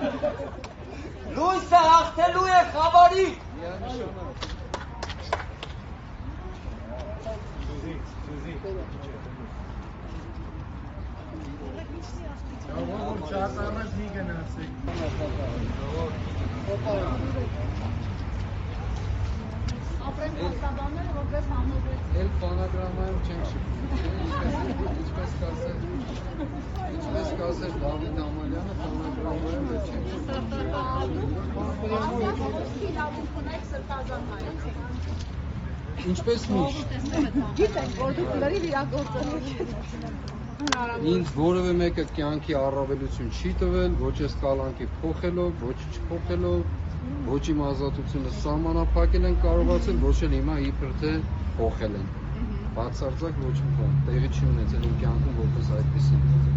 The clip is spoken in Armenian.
Լույսը հաղթելու է խավարի։ Էլ բանագրամայում չենք շփվում, ինչպես կասեր Դավիթ Ամալյանը, բանագրամայում էլ չենք շփվում։ Ինչպես միշտ։ Գիտենք, որ դուք լրիվ իրագործել եք։ Ինձ որևէ մեկը կյանքի առավելություն չի տվել, ոչ այս կալանքի փոխելով, ոչ չփոխելով, ոչ իմ ազատությունը սահմանափակել են կարողացել, ոչ էլ հիմա իբր թե փոխել են։ Բացարձակ ոչ մի բան տեղի չի ունեցել իմ կյանքում որպես այդպեսին։